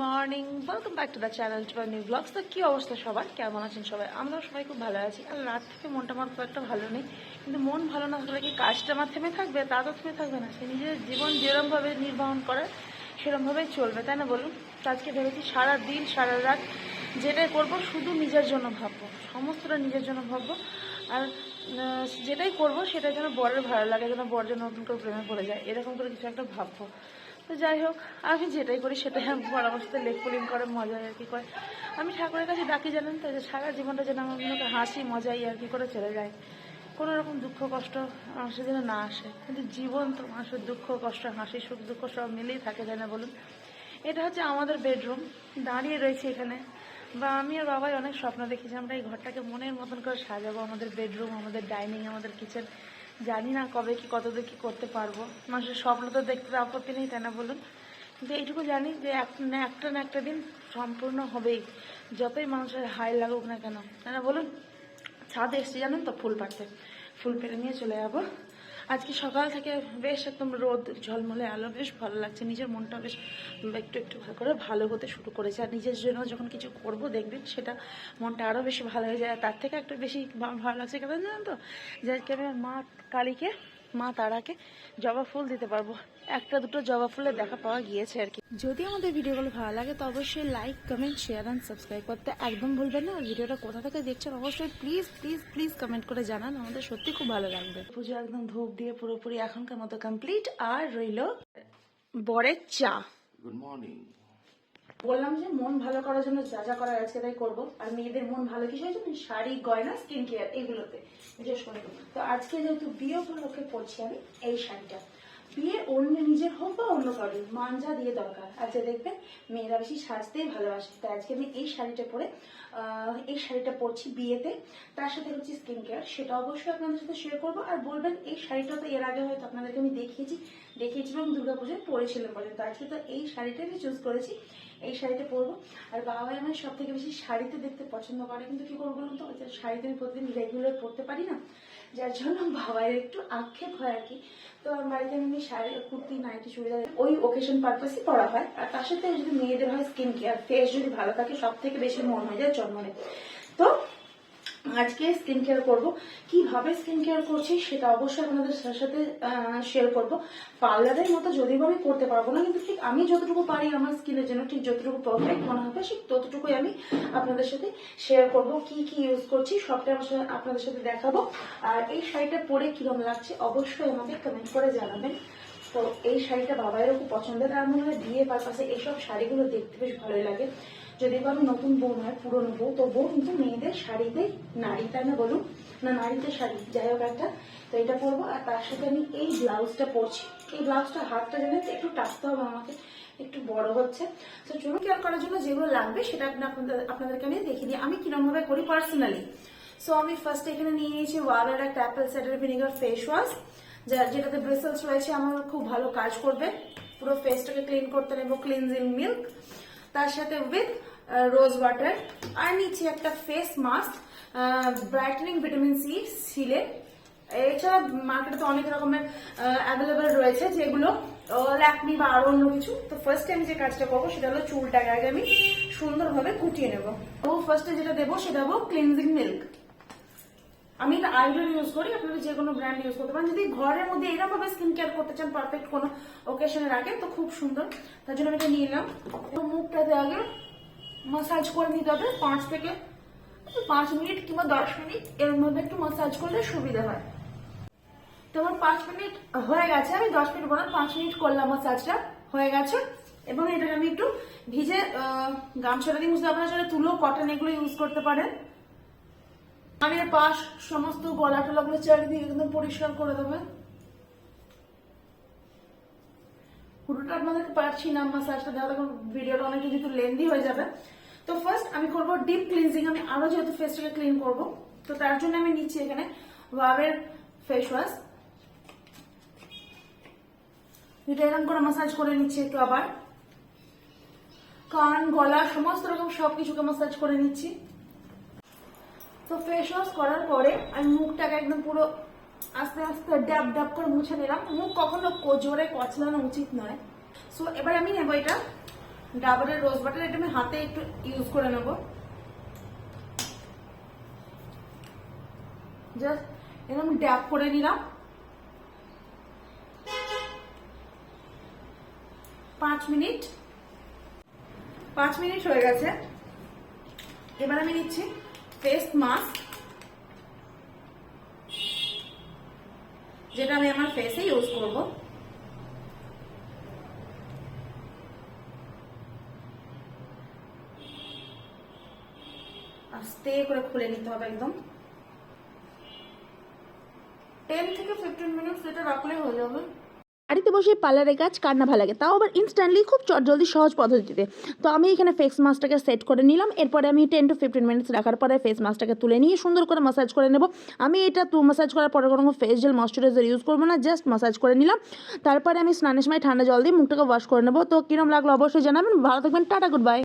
Morning, welcome back to the channel to new blogs. তো কী অবস্থা সবার, কেমন আছেন সবাই? আমরা সবাই খুব ভালো আছি। আর রাত থেকে মনটা আমার খুব একটা ভালো নেই, কিন্তু মন ভালো না থাকলে কি কাজটা আমার থেমে থাকবে? তা তো থেমে থাকবে না। সে নিজের জীবন যেরমভাবে নির্বাহন করে সেরমভাবেই চলবে, তাই না বলুন? তো আজকে ভেবেছি সারা দিন সারা রাত যেটাই করবো শুধু নিজের জন্য ভাববো, সমস্তটা নিজের জন্য ভাববো। আর যেটাই করবো সেটা যেন বরের ভালো লাগে, যেন বর যেন নতুন করে প্রেমে পড়ে যায়, এরকম করে কিছু একটা ভাববো। তো যাই হোক, আমি যেটাই করি সেটাই পরামর্শতে লেগ পুলিং করে মজা আর কি করে আমি ঠাকুরের কাছে ডাকি, জানেন তো, যে সারা জীবনটা যেন আমার মনে হাসি মজাই আর কি করে চলে যায়, কোনো রকম দুঃখ কষ্ট মানুষের যেন না আসে। কিন্তু জীবন তো মানুষের দুঃখ কষ্ট হাসি সুখ দুঃখ সব মিলেই থাকে, তাই না বলুন? এটা হচ্ছে আমাদের বেডরুম, দাঁড়িয়ে রয়েছে এখানে। বা আমি আর বাবাই অনেক স্বপ্ন দেখেছি আমরা এই ঘরটাকে মনের মতন করে সাজাবো, আমাদের বেডরুম, আমাদের ডাইনিং, আমাদের কিচেন। জানি না কবে কি কতদূর কি করতে পারবো। মানুষের স্বপ্ন তো দেখতে আপত্তি নেই, তাই না বলুন? কিন্তু এইটুকু জানি যে একটা না একটা দিন সম্পূর্ণ হবেই, যতই মানুষের হাই লাগুক না কেন, তাই না বলুন? ছাদে এসছি জানেন তো ফুল পাড়তে, ফুল পেড়ে নিয়ে চলে যাবো। আজকে সকাল থেকে বেশ একদম রোদ ঝলমলে আলো, বেশ ভালো লাগছে, নিজের মনটা বেশ একটু একটু ভালো করে ভালো হতে শুরু করেছে। আর নিজের জন্য যখন কিছু করব দেখবেন সেটা মনটা আরও বেশি ভালো হয়ে যায়। তার থেকে একটু বেশি ভালো লাগছে কেন জানেন তো, যে আজকে আমি মা কালীকে, মা তারাকে জবা ফুল দিতে পারবো। একটা দুটো জবা ফুলের দেখা পাওয়া গিয়েছে আর কি। যদি আমাদের ভিডিওগুলো ভালো লাগে তো অবশ্যই like comment share and subscribe করতে একদম ভুলবেন না। আর ভিডিওটা কোথা থেকে দেখছেন অবশ্যই প্লিজ প্লিজ প্লিজ কমেন্ট করে জানান, আমাদের সত্যি খুব ভালো লাগবে। পুজো একদম ধূপ দিয়ে পুরোপুরি এখনকার মতো কমপ্লিট। আর রইল বরের চা। Good morning. বললাম যে মন ভালো করার জন্য যা যা করার আজকে তাই করবো। আর মেয়েদের মন ভালো কিসে হয়েছে? শাড়ি গয়না স্কিন কেয়ার এগুলোতে বিশেষ করে। তো আজকে যেহেতু বিয়ে উপলক্ষে পড়ছি আমি এই শাড়িটা, বিয়ে অন্য নিজের হোক বা অন্য কারোর মানজা দিয়ে দরকার। আজকে দেখবেন মেয়েরা বেশি সাজতেই ভালোবাসে, তাই আজকে আমি এই শাড়িটা পরে এই শাড়িটা পরছি বিয়েতে। তার সাথে হচ্ছে স্কিন কেয়ার, সেটা অবশ্যই আপনাদের সাথে শেয়ার করবো। আর বলবেন এই শাড়িটা তো এর আগে হয়তো আপনাদেরকে আমি দেখিয়েছিলাম দুর্গাপুজোয় পরেছিলাম বলে। তো আজকে তো এই শাড়িটা আমি চুজ করেছি, এই শাড়িটা পরবো। আর বাবাই আমার সব থেকে বেশি শাড়িতে দেখতে পছন্দ করে, কিন্তু কি করবো বলুন তো, শাড়িতে আমি প্রতিদিন রেগুলার পরতে পারি না, যার জন্য বাবার একটু আক্ষেপ হয় আর কি। তো আমার বাড়িতে আমি শাড়ি কুর্তি নাইটি চুড়িদার ওই ওকেশন পারপাসই পরা হয়। আর তার সাথে যদি মেয়েদের হয় স্কিন কেয়ার, ফেস যদি ভালো থাকে সব থেকে বেশি মন হয়ে যায় জন্মনে। তো আজকে স্কিন কেয়ার করবো, কিভাবে স্কিন কেয়ার করছি সেটা অবশ্যই আপনাদের সাথে শেয়ার করবো। পার্লারের মতো যদিও আমি করতে পারবো না, কিন্তু ঠিক আমি যতটুকু পারি আমার স্কিনের জন্য, ঠিক যতটুকু পারফেক্ট মনে হবে ঠিক ততটুকুই আমি আপনাদের সাথে শেয়ার করবো। কি কি ইউজ করছি সবটাই আপনাদের সাথে দেখাবো। আর এই শাড়িটা পরে কিরকম লাগছে অবশ্যই আমাকে কমেন্ট করে জানাবেন। তো এই শাড়িটা বাবাইয়েরও খুব পছন্দের, আর মনে হয় বিয়ে পারপাসে এইসব শাড়িগুলো দেখতে বেশ ভালোই লাগে। যদিও আমি নতুন বউ নয়, পুরনো বউ, তবুও কিন্তু মেয়েদের শাড়িতে নারী, তাই না বলুন? না নারীতে শাড়ি, যাই হোক একটা। তো এটা পরবো। আর তার সাথে আমি এই ব্লাউজটা পরছি। এই ব্লাউজটা হাতটা জানেন একটু টাকতে হবে আমাকে, একটু বড় হচ্ছে। তো চুল কেয়ার করার জন্য যেগুলো লাগবে সেটা আপনাদেরকে আমি দেখিয়ে দিই আমি কিরকম ভাবে করি পার্সোনালি। সো আমি ফার্স্ট এখানে নিয়ে নিয়েছি ওয়ালের একটা apple cider vinegar face wash, যেটাতে ব্রিসেলস রয়েছে, আমার খুব ভালো কাজ করবে পুরো ফেসটাকে ক্লিন করতে। নেবো ক্লিনজিং মিল্ক, তার সাথে উইথ রোজ ওয়াটার। আর নিচ্ছি একটা face mask brightening vitamin C সিলে। এছাড়া মার্কেটে তো অনেক রকমের অ্যাভেলেবেল রয়েছে, যেগুলো ল্যাকমি বা আরো অন্য কিছু। তো ফার্স্ট আমি যে কাজটা করবো সেটা হলো চুলটাকে আগে আমি সুন্দরভাবে কুটিয়ে নেবো। তো ফার্স্টে যেটা দেবো সেটা হবো ক্লিনজিং মিল্ক। আমি এটা আইডল ইউজ করি, আপনারা যে কোনো ব্র্যান্ড ইউজ করতে পারেন। যদি ঘরের মধ্যে এরকম ভাবে স্কিন কেয়ার করতে চান পারফেক্ট কোনো ওকেশনের আগে, তো খুব সুন্দর। তার জন্য আমি এটা নিয়ে নিলাম। মুখটাতে আগে মাসাজ করে নিতে হবে 5 থেকে 5 মিনিট কিংবা 10 মিনিট, এর মধ্যে একটু মাসাজ করলে সুবিধা হয়। তো আমার 5 মিনিট হয়ে গেছে, আমি 10 মিনিট বললাম 5 মিনিট করলাম, মাসাজটা হয়ে গেছে। এবং এটাকে আমি একটু ভিজে গামছাটা দিয়ে মুছতে, আপনারা সেটা তুলো কটন এগুলো ইউজ করতে পারেন। আমি পাশ সমস্ত গলা টলাগুলো চারিদিকে একদম পরিষ্কার করে দেবে। পুরোটা আপনাদেরকে পারছি না মাসাজটা দেওয়া, তখন ভিডিওটা অনেক যেহেতু লেন্দি হয়ে যাবে। তো ফার্স্ট আমি করবো ডিপ ক্লিনজিং, আমি আরো যেহেতু ফেসটাকে ক্লিন করবো, তো তার জন্য আমি নিচ্ছি এখানে ওয়াবের ফেস ওয়াশ। এটা এরকম করে মাসাজ করে নিচ্ছি একটু, আবার কান গলা সমস্ত রকম সবকিছুকে মাসাজ করে নিচ্ছি। তো ফেস ওয়াশ করার পরে আমি মুখটাকে একদম পুরো আস্তে আস্তে ডাব ডাব করে মুছে নিলাম। মুখ কখনো জোরে কচলানো উচিত নয়। সো এবার আমি নেবো এটা ডাবরের রোজ বাটার, এটা আমি হাতে একটু ইউজ করে নেব। জাস্ট এরকম ড্যাপ করে নিলাম। 5 মিনিট হয়ে গেছে। এবার আমি নিচ্ছি ফেস মাস্ক, যেটা আমি আমার ফেসে ইউজ করব। আস্তে করে খুলে নিতে হবে একদম। 10 থেকে 15 মিনিট এটা রাখলে হয়ে যাবে। বাড়িতে বসে পার্লারের কাজ কার না ভালো লাগে, তাও আবার ইনস্ট্যান্টলি, খুব চটজলদি সহজ পদ্ধতিতে। তো আমি এখানে ফেস মাস্কটাকে সেট করে নিলাম। এরপরে আমি 10 to 15 মিনিটস রাখার পরে ফেস মাস্কটাকে তুলে নিয়ে সুন্দর করে মাসাজ করে নেব। আমি এটা মাসাজ করার পরে কোনো ফেস জেল ময়শ্চারাইজার ইউজ করবো না, জাস্ট মাসাজ করে নিলাম। তারপরে আমি স্নানের সময় ঠান্ডা জল দিয়ে মুখটাকে ওয়াশ করে নেব। তো কিরম লাগলো অবশ্যই জানাবেন। ভালো থাকবেন, টাটা, গুড বাই।